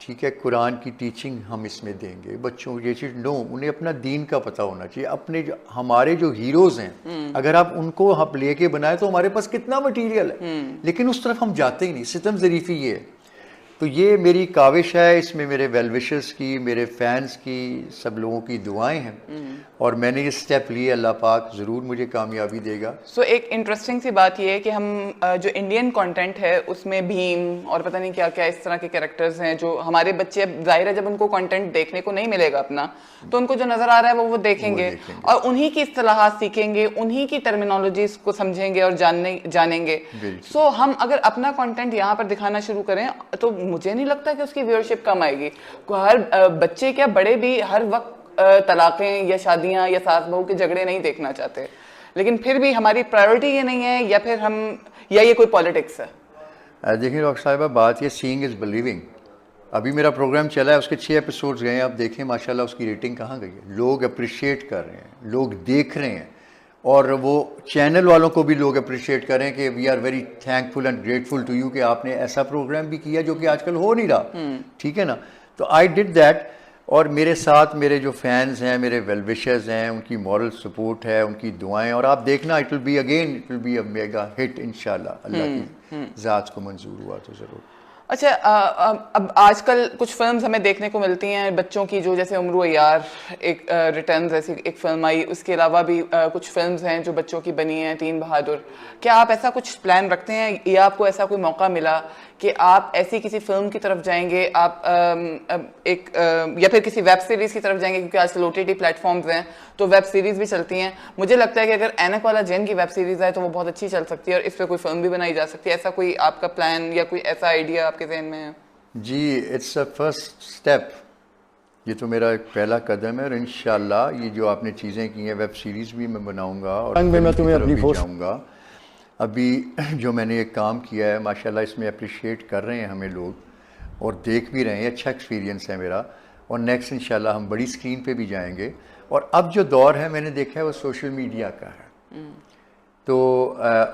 ٹھیک ہے, قرآن کی ٹیچنگ ہم اس میں دیں گے بچوں کو, یہ چیز نو, انہیں اپنا دین کا پتہ ہونا چاہیے. اپنے جو ہمارے جو ہیروز ہیں اگر آپ ان کو ہم لے کے بنائے تو ہمارے پاس کتنا مٹیریل ہے, لیکن اس طرف ہم جاتے ہی نہیں. ستم ظریفی یہ ہے. تو یہ میری کاوش ہے, اس میں میرے ویل وشرز کی, میرے فینس کی, سب لوگوں کی دعائیں ہیں, اور میں نے یہ سٹیپ لیے, اللہ پاک ضرور مجھے کامیابی دے گا. سو ایک انٹرسٹنگ سی بات یہ ہے کہ ہم جو انڈین کانٹینٹ ہے اس میں بھیم اور پتہ نہیں کیا کیا اس طرح کے کیریکٹرز ہیں جو ہمارے بچے, اب ظاہر ہے جب ان کو کانٹینٹ دیکھنے کو نہیں ملے گا اپنا, تو ان کو جو نظر آ رہا ہے وہ دیکھیں گے اور انہی کی اصطلاحات سیکھیں گے, انہی کی ٹرمینالوجیز کو سمجھیں گے اور جانیں گے. سو ہم اگر اپنا کانٹینٹ یہاں پر دکھانا شروع کریں تو مجھے نہیں لگتا کہ اس کی ویورشپ کم آئے گی. ہر بچے کیا بڑے بھی ہر وقت طلاقیں یا شادیاں یا ساس بہو کے جھگڑے نہیں دیکھنا چاہتے, لیکن پھر بھی ہماری پرائیورٹی یہ نہیں ہے, یا پھر ہم, یا یہ کوئی پالیٹکس ہے. دیکھیں ڈاکٹر صاحبہ, بات یہ سینگ از بلیونگ. ابھی میرا پروگرام چلا ہے, اس کے 6 ایپیسوڈز گئے ہیں, آپ دیکھیں ماشاءاللہ اس کی ریٹنگ کہاں گئی ہے. لوگ اپریشیٹ کر رہے ہیں, لوگ دیکھ رہے ہیں, اور وہ چینل والوں کو بھی لوگ اپریشیٹ کر رہے ہیں کہ we are very thankful and grateful to you کہ آپ نے ایسا پروگرام بھی کیا جو کہ آج کل ہو نہیں رہا. ٹھیک ہے نا, تو آئی ڈڈ دیٹ. اور میرے ساتھ میرے جو فینز ہیں, میرے ویل وشرز ہیں, ان کی مورل سپورٹ ہے, ان کی دعائیں, اور آپ دیکھنا it will be again, it will be a mega hit انشاءاللہ, اللہ کی ذات کو منظور ہوا تو ضرور. اچھا, اب آج کل کچھ فلمز ہمیں دیکھنے کو ملتی ہیں بچوں کی, جو جیسے عمر و عیار ایک ریٹرنز ایسی ایک فلم آئی, اس کے علاوہ بھی کچھ فلمز ہیں جو بچوں کی بنی ہیں, تین بہادر. کیا آپ ایسا کچھ پلان رکھتے ہیں, یا آپ کو ایسا کوئی موقع ملا کہ آپ ایسی کسی فلم کی طرف جائیں گے, آپ ایک یا پھر کسی ویب سیریز کی طرف جائیں گے, کیونکہ آج کل OTT پلیٹفارمز ہیں تو ویب سیریز بھی چلتی ہیں. مجھے لگتا ہے کہ اگر اینک والا جین کی ویب سیریز ہے تو وہ بہت اچھی چل سکتی ہے, اور اس پہ کوئی فلم بھی بنائی جا سکتی ہے. ایسا کوئی آپ کا پلان یا کوئی ایسا آئیڈیا آپ کے ذہن میں ہے؟ جی, اٹس اے فرسٹ اسٹیپ. یہ تو میرا ایک پہلا قدم ہے, اور انشاءاللہ یہ جو آپ نے چیزیں کی ہیں, ویب سیریز بھی میں بناؤں گا, اور میں تمہیں اپنی جاؤں گا. ابھی جو میں نے ایک کام کیا ہے ماشاءاللہ, اس میں اپریشیٹ کر رہے ہیں ہمیں لوگ, اور دیکھ بھی رہے ہیں, اچھا ایکسپیرینس ہے میرا. اور نیکسٹ انشاءاللہ ہم بڑی اسکرین پہ بھی جائیں گے. اور اب جو دور ہے میں نے دیکھا ہے وہ سوشل میڈیا کا ہے, تو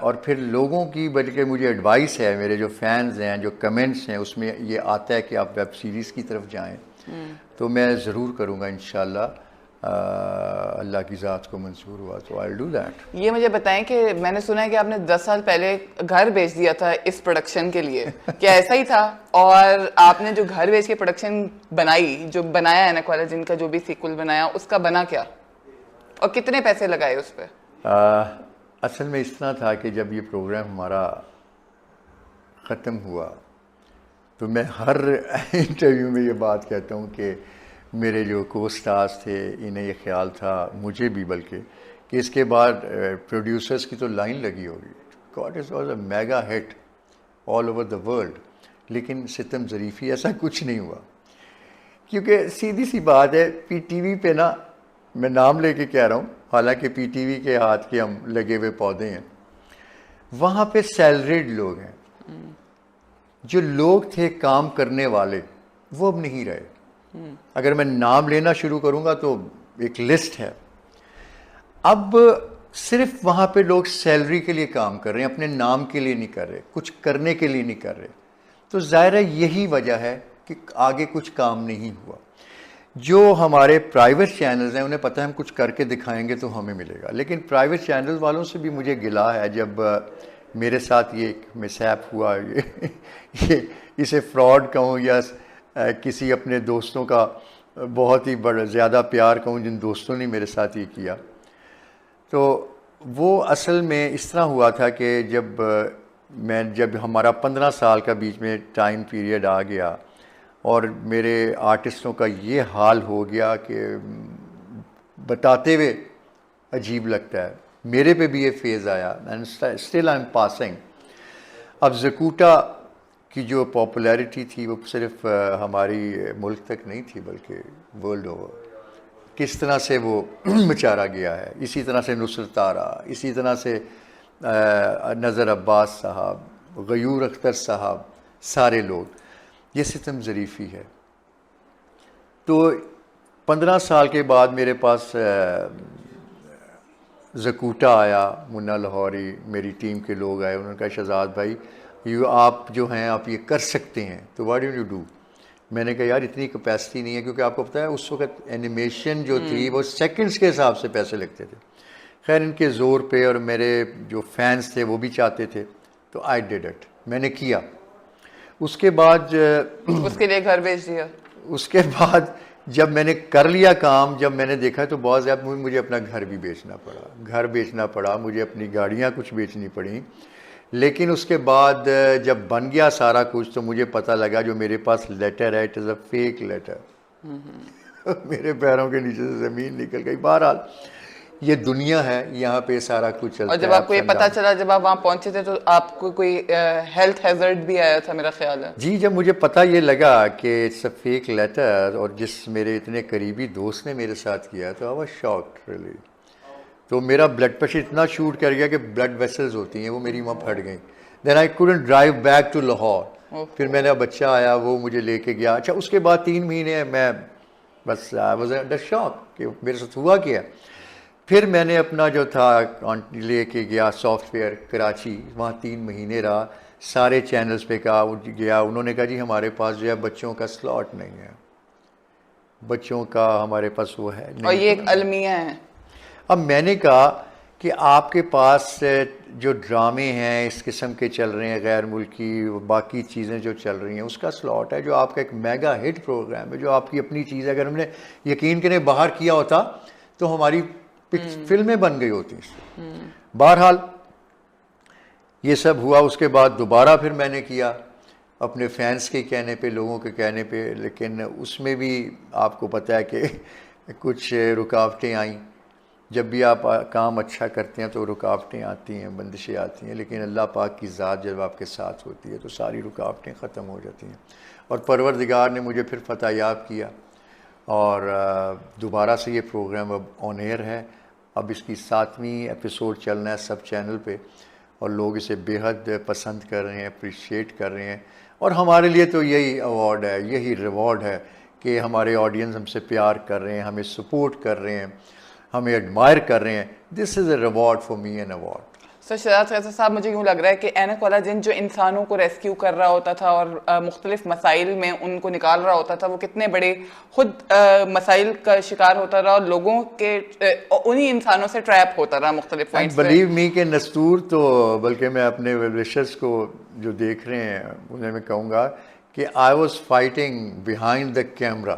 اور پھر لوگوں کی, بلکہ مجھے ایڈوائس ہے, میرے جو فینز ہیں, جو کمنٹس ہیں, اس میں یہ آتا ہے کہ آپ ویب سیریز کی طرف جائیں. تو میں ضرور کروں گا انشاءاللہ, اللہ کی ذات کو منظور ہوا تو I'll do that. یہ مجھے بتائیں کہ میں نے سنا ہے کہ آپ نے 10 سال پہلے گھر بیچ دیا تھا اس پروڈکشن کے لیے, کیا ایسا ہی تھا؟ اور آپ نے جو گھر بیچ کے پروڈکشن بنائی, جو بنایا اینک والا جن کا جو بھی سیکول بنایا, اس کا بنا کیا, اور کتنے پیسے لگائے اس پہ؟ اصل میں اس طرح تھا کہ جب یہ پروگرام ہمارا ختم ہوا تو میں ہر انٹرویو میں یہ بات کہتا ہوں کہ میرے جو کو سٹارز تھے انہیں یہ خیال تھا, مجھے بھی بلکہ, کہ اس کے بعد پروڈیوسرز کی تو لائن لگی ہوگی, God it was a mega hit all over the world. لیکن ستم ظریفی ایسا کچھ نہیں ہوا, کیونکہ سیدھی سی بات ہے, پی ٹی وی پہ نا, میں نام لے کے کہہ رہا ہوں, حالانکہ پی ٹی وی کے ہاتھ کے ہم لگے ہوئے پودے ہیں, وہاں پہ سیلریڈ لوگ ہیں. جو لوگ تھے کام کرنے والے وہ اب نہیں رہے. اگر میں نام لینا شروع کروں گا تو ایک لسٹ ہے. اب صرف وہاں پہ لوگ سیلری کے لیے کام کر رہے ہیں, اپنے نام کے لیے نہیں کر رہے, کچھ کرنے کے لیے نہیں کر رہے. تو ظاہر ہے یہی وجہ ہے کہ آگے کچھ کام نہیں ہوا. جو ہمارے پرائیویٹ چینلز ہیں انہیں پتہ ہے ہم کچھ کر کے دکھائیں گے تو ہمیں ملے گا, لیکن پرائیویٹ چینلز والوں سے بھی مجھے گلا ہے. جب میرے ساتھ یہ مسہیپ ہوا, اسے فراڈ کہوں یا کسی اپنے دوستوں کا بہت ہی بڑا زیادہ پیار کہوں جن دوستوں نے میرے ساتھ یہ کیا, تو وہ اصل میں اس طرح ہوا تھا کہ جب ہمارا 15 سال کا بیچ میں ٹائم پیریڈ آ گیا, اور میرے آرٹسٹوں کا یہ حال ہو گیا کہ بتاتے ہوئے عجیب لگتا ہے. میرے پہ بھی یہ فیز آیا, and still I am passing. اب زکوٹا کی جو پاپولیرٹی تھی وہ صرف ہماری ملک تک نہیں تھی بلکہ ورلڈ اوور. کس طرح سے وہ مچارا گیا ہے, اسی طرح سے نصرت تارا, اسی طرح سے نظر عباس صاحب, غیور اختر صاحب, سارے لوگ, یہ ستم ظریفی ہے. تو 15 سال کے بعد میرے پاس زکوٹا آیا, منا لاہوری, میری ٹیم کے لوگ آئے, انہوں نے کہا شہزاد بھائی آپ جو ہیں آپ یہ کر سکتے ہیں, تو واٹ ڈو یو ڈو؟ میں نے کہا یار اتنی کیپیسٹی نہیں ہے، کیونکہ آپ کو پتہ ہے اس وقت اینیمیشن جو تھی وہ سیکنڈز کے حساب سے پیسے لگتے تھے. خیر ان کے زور پہ اور میرے جو فینس تھے وہ بھی چاہتے تھے تو آئی ڈیڈ اٹ، میں نے کیا. اس کے بعد اس کے لیے گھر بیچ دیا. اس کے بعد جب میں نے کر لیا کام، جب میں نے دیکھا تو بہت زیادہ مجھے اپنا گھر بھی بیچنا پڑا، مجھے اپنی گاڑیاں کچھ بیچنی پڑیں. لیکن اس کے بعد جب بن گیا سارا کچھ تو مجھے پتہ لگا جو میرے پاس لیٹر ہے it is a fake letter. میرے پیروں کے نیچے سے زمین نکل گئی. بہرحال یہ دنیا ہے، یہاں پہ سارا کچھ چلتا ہے. اور جب آپ کو یہ پتا چلا، جب آپ وہاں پہنچے تھے، تو آپ کو کوئی ہیلتھ ہیزرڈ بھی آیا تھا میرا خیال ہے؟ جی جب مجھے پتہ یہ لگا کہ اٹس اے فیک لیٹر، اور جس میرے اتنے قریبی دوست نے میرے ساتھ کیا تو آئی واز شاکڈ ریئلی. تو میرا بلڈ پریشر اتنا شوٹ کر گیا کہ بلڈ ویسلز ہوتی ہیں وہ میری وہاں پھٹ گئیں. Then I couldn't drive back to Lahore. پھر میرا بچہ آیا، وہ مجھے لے کے گیا. اچھا اس کے بعد 3 مہینے میں بس آئی واز انڈر شاک کہ میرے ساتھ ہوا کیا. پھر میں نے اپنا جو تھا لے کے گیا سافٹ ویئر کراچی، وہاں 3 مہینے رہا. سارے چینلز پہ کہا گیا، انہوں نے کہا جی ہمارے پاس جو ہے بچوں کا سلاٹ نہیں ہے، بچوں کا ہمارے پاس وہ ہے نہیں. اور یہ ایک المیہ ہے. اب میں نے کہا کہ آپ کے پاس جو ڈرامے ہیں اس قسم کے چل رہے ہیں، غیر ملکی باقی چیزیں جو چل رہی ہیں، اس کا سلاٹ ہے جو آپ کا ایک میگا ہٹ پروگرام ہے جو آپ کی اپنی چیز ہے. اگر ہم نے یقین کریں باہر کیا ہوتا تو ہماری فلمیں بن گئی ہوتی. بہرحال یہ سب ہوا. اس کے بعد دوبارہ پھر میں نے کیا اپنے فینس کے کہنے پہ، لوگوں کے کہنے پہ، لیکن اس میں بھی آپ کو پتہ ہے کہ کچھ رکاوٹیں آئیں. جب بھی آپ کام اچھا کرتے ہیں تو رکاوٹیں آتی ہیں، بندشیں آتی ہیں، لیکن اللہ پاک کی ذات جب آپ کے ساتھ ہوتی ہے تو ساری رکاوٹیں ختم ہو جاتی ہیں. اور پروردگار نے مجھے پھر فتح یاب کیا، اور دوبارہ سے یہ پروگرام اب آن ایئر ہے. اب اس کی 7ویں ایپیسوڈ چلنا ہے سب چینل پہ، اور لوگ اسے بے حد پسند کر رہے ہیں، اپریشیٹ کر رہے ہیں. اور ہمارے لیے تو یہی ایوارڈ ہے، یہی ریوارڈ ہے کہ ہمارے آڈینس ہم سے پیار کر رہے ہیں، ہمیں سپورٹ کر رہے ہیں، ہمیں ایڈمائر کر رہے ہیں. This is a reward for me, an award. Sir Shahzad Faisal صاحب، مجھے یوں لگ رہا ہے کہ اینک والا جن جو انسانوں کو ریسکیو کر رہا ہوتا تھا اور مختلف مسائل میں ان کو نکال رہا ہوتا تھا، وہ کتنے بڑے خود مسائل کا شکار ہوتا رہا اور لوگوں کے انہی انسانوں سے ٹریپ ہوتا رہا مختلف پوائنٹس پہ. بلیو می کہ نستور تو، بلکہ میں اپنے ویلوشرز کو جو دیکھ رہے ہیں انہیں میں کہوں گا کہ I was fighting behind the camera.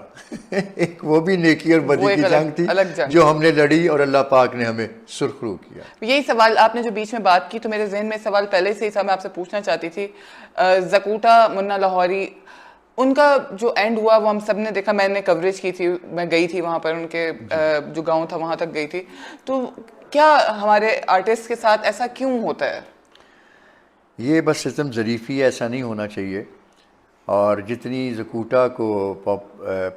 ایک وہ بھی نیکی اور بدی کی جنگ تھی جو ہم نے لڑی، اور اللہ پاک نے ہمیں سرخرو کیا. یہی سوال آپ نے جو بیچ میں بات کی تو میرے ذہن میں سوال پہلے سے ہی تھا، میں آپ سے پوچھنا چاہتی تھی. زکوٹا منا لاہوری، ان کا جو اینڈ ہوا وہ ہم سب نے دیکھا. میں نے کوریج کی تھی، میں گئی تھی وہاں پر، ان کے جو گاؤں تھا وہاں تک گئی تھی. تو کیا ہمارے آرٹسٹ کے ساتھ ایسا کیوں ہوتا ہے؟ یہ بس ستم ظریفی، ایسا نہیں ہونا چاہیے. اور جتنی زکوٹا کو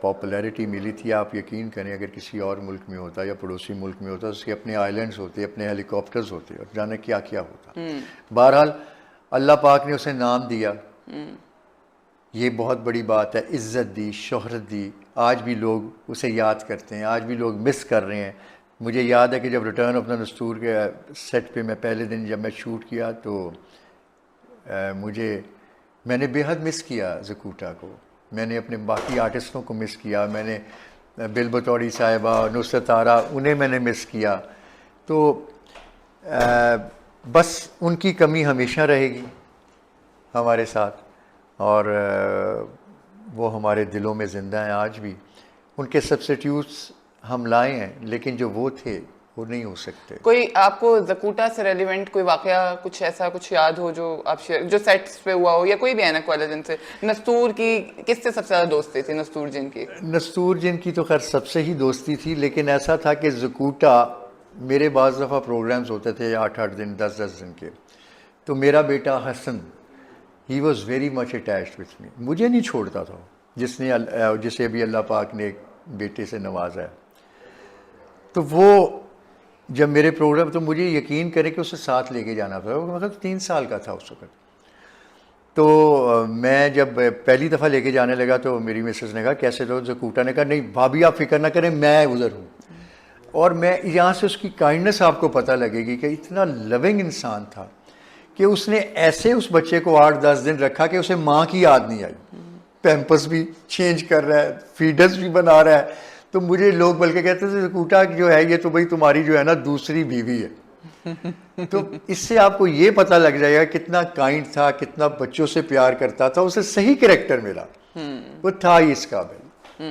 پاپولیرٹی ملی تھی، آپ یقین کریں اگر کسی اور ملک میں ہوتا یا پڑوسی ملک میں ہوتا، اس کے اپنے آئلینڈز ہوتے، اپنے ہیلی کاپٹرز ہوتے، اور جانے کیا کیا ہوتا. بہرحال اللہ پاک نے اسے نام دیا، یہ بہت بڑی بات ہے. عزت دی، شہرت دی. آج بھی لوگ اسے یاد کرتے ہیں، آج بھی لوگ مس کر رہے ہیں. مجھے یاد ہے کہ جب ریٹرن آف دا نستور کے سیٹ پہ میں پہلے دن جب میں شوٹ کیا تو میں نے بے حد مس کیا زکوٹا کو. میں نے اپنے باقی آرٹسٹوں کو مس کیا. میں نے بل بطوری صاحبہ، نصرت آرا، انہیں میں نے مس کیا. تو بس ان کی کمی ہمیشہ رہے گی ہمارے ساتھ، اور وہ ہمارے دلوں میں زندہ ہیں آج بھی. ان کے سبسٹیوٹس ہم لائے ہیں، لیکن جو وہ تھے وہ نہیں ہو سکتے. کوئی آپ کو زکوٹا سے ریلیونٹ کوئی واقعہ کچھ ایسا کچھ یاد ہو جو آپ شیئر، جو سیٹس پہ ہوا ہو، یا کوئی بھی اینک والا جن سے؟ نستور کی کس سے سب سے زیادہ دوستی تھی؟ نستور جن کی؟ نستور جن کی تو خیر سب سے ہی دوستی تھی، لیکن ایسا تھا کہ زکوٹا میرے بعض دفعہ پروگرامز ہوتے تھے 8-8 دن 10-10 دن کے، تو میرا بیٹا حسن ہی was very much attached with me. مجھے نہیں چھوڑتا تھا، جسے ابھی اللہ پاک نے ایک بیٹے سے نوازا ہے. تو وہ جب میرے پروگرام، تو مجھے یقین کرے کہ اسے ساتھ لے کے جانا تھا. مطلب 3 سال کا تھا اس وقت. تو میں جب پہلی دفعہ لے کے جانے لگا تو میری مسز نے کہا کیسے تو زکوٹا نے کہا نہیں بھابھی آپ فکر نہ کریں، میں ادھر ہوں. اور میں یہاں سے اس کی کائنڈنس آپ کو پتہ لگے گی کہ اتنا لونگ انسان تھا کہ اس نے ایسے اس بچے کو 8-10 دن رکھا کہ اسے ماں کی یاد نہیں آئی. پیمپس بھی چینج کر رہا ہے, فیڈرز بھی بنا رہا ہے. تو مجھے لوگ بلکہ کہتے تھے کوٹا جو ہے یہ تو بھائی تمہاری جو ہے نا دوسری بیوی ہے. تو اس سے آپ کو یہ پتہ لگ جائے گا کتنا کائنڈ تھا, کتنا بچوں سے پیار کرتا تھا, اسے صحیح کریکٹر ملا, وہ تھا ہی اس قابل.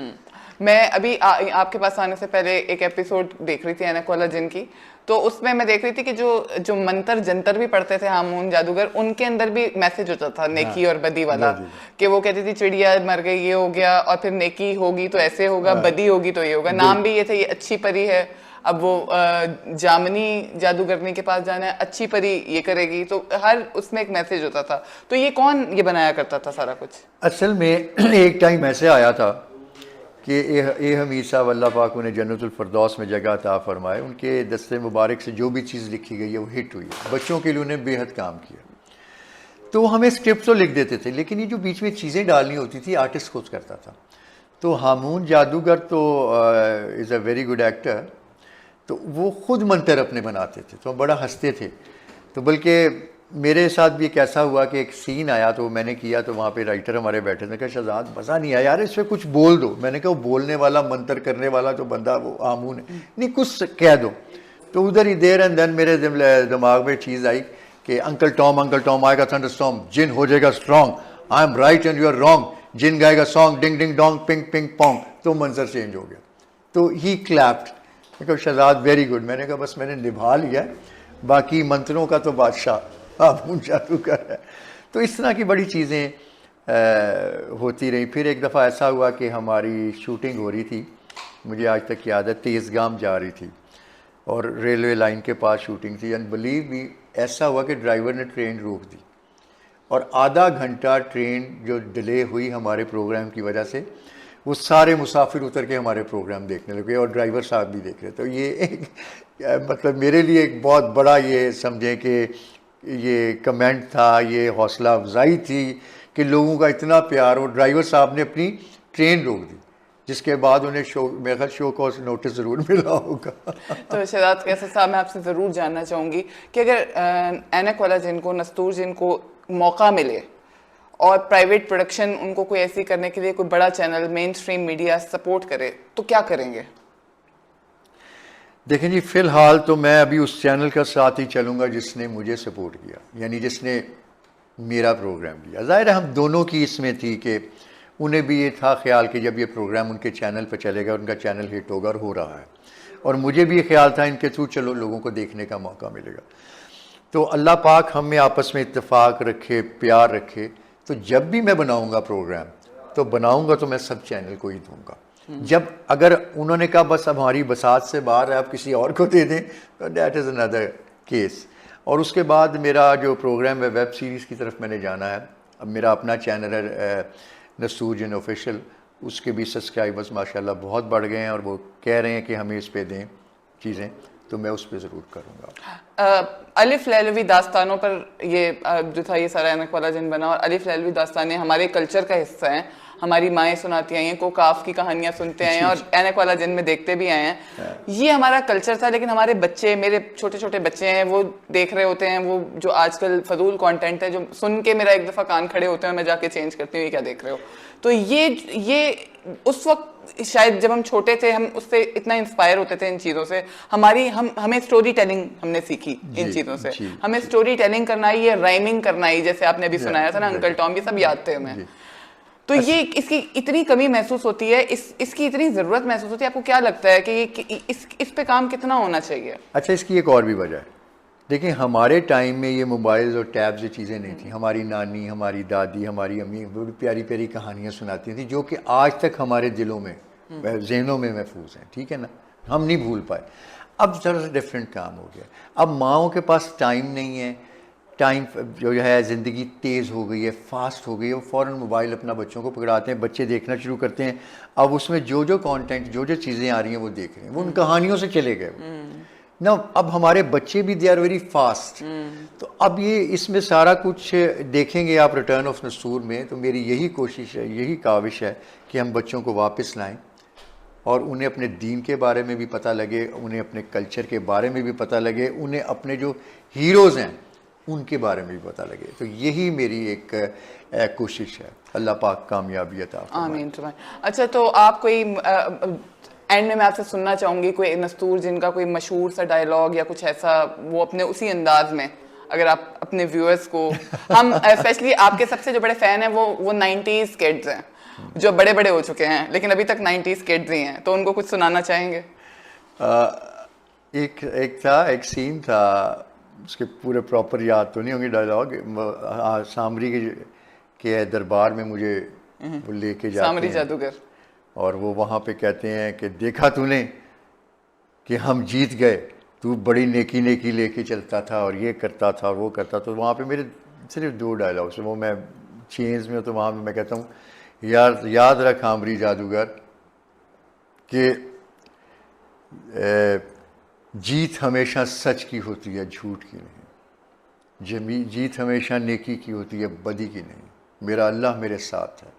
میں ابھی آپ کے پاس آنے سے پہلے ایک ایپیسوڈ دیکھ رہی تھی اینک والا جن کی, تو اس میں دیکھ رہی تھی کہ جو منتر جنتر بھی پڑھتے تھے ہامون جادوگر, ان کے اندر بھی میسج ہوتا تھا نیکی اور بدی والا, کہ وہ کہتی تھی چڑیا مر گئی یہ ہو گیا, اور پھر نیکی ہوگی تو ایسے ہوگا, بدی ہوگی تو یہ ہوگا. نام بھی یہ تھے, یہ اچھی پری ہے, اب وہ جامنی جادوگرنی کے پاس جانا ہے, اچھی پری یہ کرے گی, تو ہر اس میں ایک میسج ہوتا تھا. تو یہ کون یہ بنایا کرتا تھا سارا کچھ؟ اصل میں ایک ٹائم ایسے آیا تھا کہ اے حمید صاحب اللہ پاک انہیں جنت الفردوس میں جگہ عطا فرمائے, ان کے دستے مبارک سے جو بھی چیز لکھی گئی ہے وہ ہٹ ہوئی ہے. بچوں کے لیے انہیں بے حد کام کیا. تو ہمیں اسکرپٹ تو لکھ دیتے تھے, لیکن یہ جو بیچ میں چیزیں ڈالنی ہوتی تھی آرٹسٹ خود کرتا تھا. تو ہامون جادوگر تو از اے ویری گڈ ایکٹر, تو وہ خود منتر اپنے بناتے تھے, تو ہم بڑا ہنستے تھے. تو بلکہ میرے ساتھ بھی ایک ایسا ہوا کہ ایک سین آیا تو میں نے کیا, تو وہاں پہ رائٹر ہمارے بیٹھے تھے, کہا شہزاد مزہ نہیں آیا یار, اس پہ کچھ بول دو. میں نے کہا وہ بولنے والا منتر کرنے والا جو بندہ وہ ہامون ہے, نہیں کچھ کہہ دو. تو ادھر ہی دیر اینڈ دین میرے دماغ میں چیز آئی کہ انکل ٹام آئے گا تھنڈر اسٹارم, جن ہو جائے گا strong, I am right and you are wrong, جن گائے گا سانگ ڈنگ ڈنگ ڈونگ پنگ پنگ پونگ. تو منظر چینج ہو گیا. تو ہی کلیپڈ. میں کہا شہزاد ویری گڈ. میں نے کہا بس میں نے نبھا لیا, باقی منتروں کا تو بادشاہ ہامون جادوگر ہے. تو اس طرح کی بڑی چیزیں ہوتی رہیں. پھر ایک دفعہ ایسا ہوا کہ ہماری شوٹنگ ہو رہی تھی, مجھے آج تک یاد ہے, تیز گام جا رہی تھی اور ریلوے لائن کے پاس شوٹنگ تھی. اینڈ بلیو می ایسا ہوا کہ ڈرائیور نے ٹرین روک دی, اور آدھا گھنٹہ ٹرین جو ڈیلے ہوئی ہمارے پروگرام کی وجہ سے, وہ سارے مسافر اتر کے ہمارے پروگرام دیکھنے لگے, اور ڈرائیور صاحب بھی دیکھ رہے. تو یہ ایک مطلب میرے لیے ایک بہت بڑا یہ سمجھیں کہ یہ کمنٹ تھا, یہ حوصلہ افزائی تھی کہ لوگوں کا اتنا پیار. اور ڈرائیور صاحب نے اپنی ٹرین روک دی, جس کے بعد انہیں میرے خیال شو کو نوٹس ضرور ملا ہوگا. تو شہزاد قیصر صاحب میں آپ سے ضرور جاننا چاہوں گی کہ اگر اینک والا جن کو, نستور جن کو موقع ملے اور پرائیویٹ پروڈکشن ان کو کوئی ایسی کرنے کے لیے کوئی بڑا چینل مین اسٹریم میڈیا سپورٹ کرے, تو کیا کریں گے؟ دیکھیں جی, فی الحال تو میں ابھی اس چینل کا ساتھ ہی چلوں گا جس نے مجھے سپورٹ کیا, یعنی جس نے میرا پروگرام لیا. ظاہر ہے ہم دونوں کی اس میں تھی کہ انہیں بھی یہ تھا خیال کہ جب یہ پروگرام ان کے چینل پہ چلے گا, ان کا چینل ہٹ ہوگا, اور ہو رہا ہے, اور مجھے بھی یہ خیال تھا ان کے تھرو چلو لوگوں کو دیکھنے کا موقع ملے گا. تو اللہ پاک ہم میں آپس میں اتفاق رکھے, پیار رکھے. تو جب بھی میں بناؤں گا پروگرام تو بناؤں گا تو میں سب چینل کو ہی دوں گا. جب اگر انہوں نے کہا بس اب ہماری بساط سے باہر ہے, آپ کسی اور کو دے دیں, تو دیٹ از اندر کیس. اور اس کے بعد میرا جو پروگرام ہے ویب سیریز کی طرف میں نے جانا ہے. اب میرا اپنا چینل ہے نستور جن آفیشیل, اس کے بھی سبسکرائبرز ماشاءاللہ بہت بڑھ گئے ہیں, اور وہ کہہ رہے ہیں کہ ہمیں اس پہ دیں چیزیں, تو میں اس پہ ضرور کروں گا. الف لیلوی داستانوں پر یہ جو تھا یہ سارا اینک والا جن بنا, اور الف لیلوی داستانیں ہمارے کلچر کا حصہ ہیں, ہماری مائیں سناتی آئی ہیں, کو کاف کی کہانیاں سنتے آئے ہیں, اور اینک والا جن میں دیکھتے بھی آئے ہیں. یہ ہمارا کلچر تھا, لیکن ہمارے بچے, میرے چھوٹے چھوٹے بچے ہیں, وہ دیکھ رہے ہوتے ہیں وہ جو آج کل فضول کانٹینٹ ہے, جو سن کے میرا ایک دفعہ کان کھڑے ہوتے ہیں, اور میں جا کے چینج کرتی ہوں یہ کیا دیکھ رہے ہو. تو یہ اس وقت شاید جب ہم چھوٹے تھے ہم اس سے اتنا انسپائر ہوتے تھے ان چیزوں سے. ہمیں اسٹوری ٹیلنگ ہم نے سیکھی ان چیزوں سے, ہمیں اسٹوری ٹیلنگ کرنا ہی, یہ رائمنگ کرنا ہی, جیسے آپ نے ابھی سنایا تھا نا انکل ٹام, یہ سب یاد تھے ہمیں. تو یہ اس کی اتنی کمی محسوس ہوتی ہے, اس کی اتنی ضرورت محسوس ہوتی ہے, آپ کو کیا لگتا ہے کہ اس پہ کام کتنا ہونا چاہیے؟ اچھا, اس کی ایک اور بھی وجہ ہے. دیکھیں ہمارے ٹائم میں یہ موبائلز اور ٹیبز یہ چیزیں نہیں تھیں. ہماری نانی, ہماری دادی, ہماری امی بڑی پیاری پیاری کہانیاں سناتی تھیں, جو کہ آج تک ہمارے دلوں میں, ذہنوں میں محفوظ ہیں. ٹھیک ہے نا, ہم نہیں بھول پائے. اب ذرا سا ڈفرینٹ کام ہو گیا. اب ماؤں کے پاس ٹائم نہیں ہے, ٹائم جو ہے زندگی تیز ہو گئی ہے, فاسٹ ہو گئی ہے, وہ فوراً موبائل اپنا بچوں کو پکڑاتے ہیں, بچے دیکھنا شروع کرتے ہیں. اب اس میں جو کانٹینٹ, جو چیزیں آ رہی ہیں وہ دیکھ رہے ہیں, وہ ان کہانیوں سے چلے گئے نا. اب ہمارے بچے بھی دے آر ویری فاسٹ. تو اب یہ اس میں سارا کچھ دیکھیں گے آپ ریٹرن آف نستور میں, تو میری یہی کوشش ہے, یہی کاوش ہے کہ ہم بچوں کو واپس لائیں, اور انہیں اپنے دین کے بارے میں بھی پتہ لگے, انہیں اپنے کلچر کے بارے میں بھی پتہ لگے, انہیں اپنے جو ہیروز ہیں ان کے بارے میں بھی پتہ لگے. تو یہی میری ایک کوشش ہے. اللہ پاک کامیابی عطا فرمائے. آمین. اچھا تو آپ کوئی اینڈ میں آپ سے سننا چاہوں گی کوئی نستور جن کا کوئی مشہور سا ڈائلاگ یا کچھ ایسا وہ اپنے اسی انداز میں اگر آپ اپنے ویورز کو, ہم اسپیشلی آپ کے سب سے جو بڑے فین ہیں وہ 90s کڈز ہیں جو بڑے بڑے ہو چکے ہیں لیکن ابھی تک 90s کڈز ہی ہیں, تو ان کو کچھ سنانا چاہیں گے؟ ایک سین تھا, اس کے پورے پراپر یاد تو نہیں ہوں گے ڈائلاگ. سامری کے دربار میں مجھے وہ لے کے جاتے سامری ہیں جادوگر, اور وہ وہاں پہ کہتے ہیں کہ دیکھا تو نے کہ ہم جیت گئے, تو بڑی نیکی نیکی لے کے چلتا تھا اور یہ کرتا تھا اور وہ کرتا. تو وہاں پہ میرے صرف 2 ڈائلاگس ہیں, وہ میں چینز میں تو وہاں پہ میں کہتا ہوں یاد رکھ ہمری جادوگر کہ جیت ہمیشہ سچ کی ہوتی ہے, جھوٹ کی نہیں. جیت ہمیشہ نیکی کی ہوتی ہے, بدی کی نہیں. میرا اللہ میرے ساتھ ہے.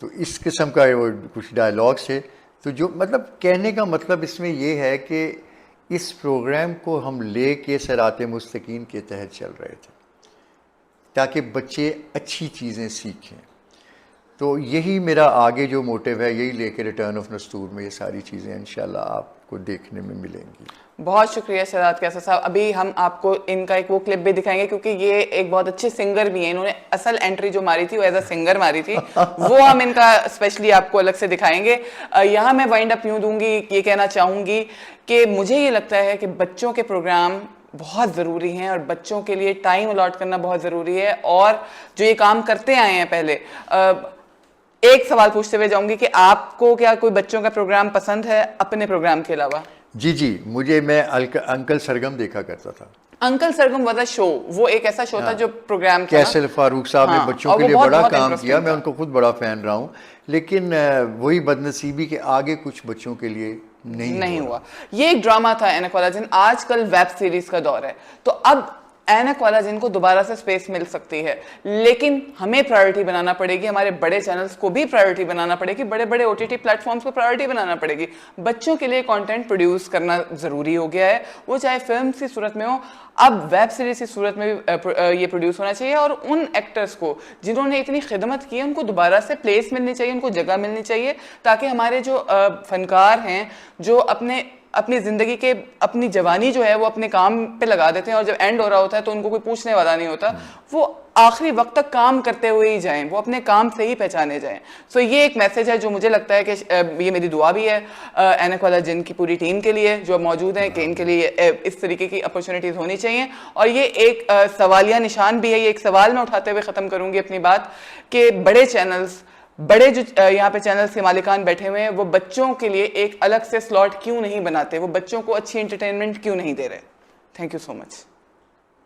تو اس قسم کا وہ کچھ ڈائلاگس ہے. تو جو مطلب کہنے کا مطلب اس میں یہ ہے کہ اس پروگرام کو ہم لے کے صراط مستقیم کے تحت چل رہے تھے تاکہ بچے اچھی چیزیں سیکھیں. تو یہی میرا آگے جو موٹیو ہے, یہی لے کے ریٹرن آف نستور میں یہ ساری چیزیں انشاءاللہ آپ کو دیکھنے میں ملیں گی. بہت شکریہ شہزاد قیصر صاحب. ابھی ہم آپ کو ان کا ایک وہ کلپ بھی دکھائیں گے کیونکہ یہ ایک بہت اچھے سنگر بھی ہیں. انہوں نے اصل انٹری جو ماری تھی وہ ایز اے سنگر ماری تھی, وہ ہم ان کا اسپیشلی آپ کو الگ سے دکھائیں گے. یہاں میں وائنڈ اپ یوں دوں گی, یہ کہنا چاہوں گی کہ مجھے یہ لگتا ہے کہ بچوں کے پروگرام بہت ضروری ہیں اور بچوں کے لیے ٹائم الاٹ کرنا بہت ضروری ہے. اور جو یہ کام کرتے آئے ہیں پہلے, ایک سوال پوچھتے ہوئے جاؤں گی کہ آپ کو کیا کوئی بچوں کا پروگرام پسند ہے اپنے پروگرام کے علاوہ؟ جی میں انکل سرگم دیکھا کرتا تھا. انکل سرگم واز اے شو, وہ ایک ایسا شو تھا جو پروگرام تھا. کیسل فاروق صاحب نے بچوں کے لیے بڑا کام کیا, میں ان کو خود بڑا فین رہا ہوں, لیکن وہی بدنصیبی کہ آگے کچھ بچوں کے لیے نہیں ہوا. یہ ایک ڈراما تھا اینک والا جن. آج کل ویب سیریز کا دور ہے, تو اب اینک والا جن کو دوبارہ سے سپیس مل سکتی ہے, لیکن ہمیں پرائورٹی بنانا پڑے گی, ہمارے بڑے چینلز کو بھی پرائورٹی بنانا پڑے گی, بڑے بڑے OTT پلیٹ فارمز کو پرائورٹی بنانا پڑے گی. بچوں کے لیے کانٹینٹ پروڈیوس کرنا ضروری ہو گیا ہے, وہ چاہے فلمز کی صورت میں ہو, اب ویب سیریز کی صورت میں بھی یہ پروڈیوس ہونا چاہیے. اور ان ایکٹرز کو جنہوں نے اتنی خدمت کی ہے ان کو دوبارہ سے پلیس ملنی چاہیے, ان کو جگہ ملنی چاہیے, تاکہ ہمارے جو فنکار ہیں جو اپنی زندگی کے اپنی جوانی جو ہے وہ اپنے کام پہ لگا دیتے ہیں, اور جب اینڈ ہو رہا ہوتا ہے تو ان کو کوئی پوچھنے والا نہیں ہوتا, وہ آخری وقت تک کام کرتے ہوئے ہی جائیں, وہ اپنے کام سے ہی پہچانے جائیں. سو یہ ایک میسج ہے جو مجھے لگتا ہے کہ یہ میری دعا بھی ہے اینک والا جن کی پوری ٹیم کے لیے جو موجود ہیں, کہ ان کے لیے اس طریقے کی اپرچونیٹیز ہونی چاہیے. اور یہ ایک سوالیہ نشان بھی ہے. یہ ایک سوال میں اٹھاتے ہوئے ختم کروں گی اپنی بات کہ بڑے چینلز, بڑے جو یہاں پہ چینلز کے مالکان بیٹھے ہوئے ہیں, وہ بچوں کے لیے ایک الگ سے سلاٹ کیوں نہیں بناتے, وہ بچوں کو اچھی انٹرٹینمنٹ کیوں نہیں دے رہے. Thank you so much.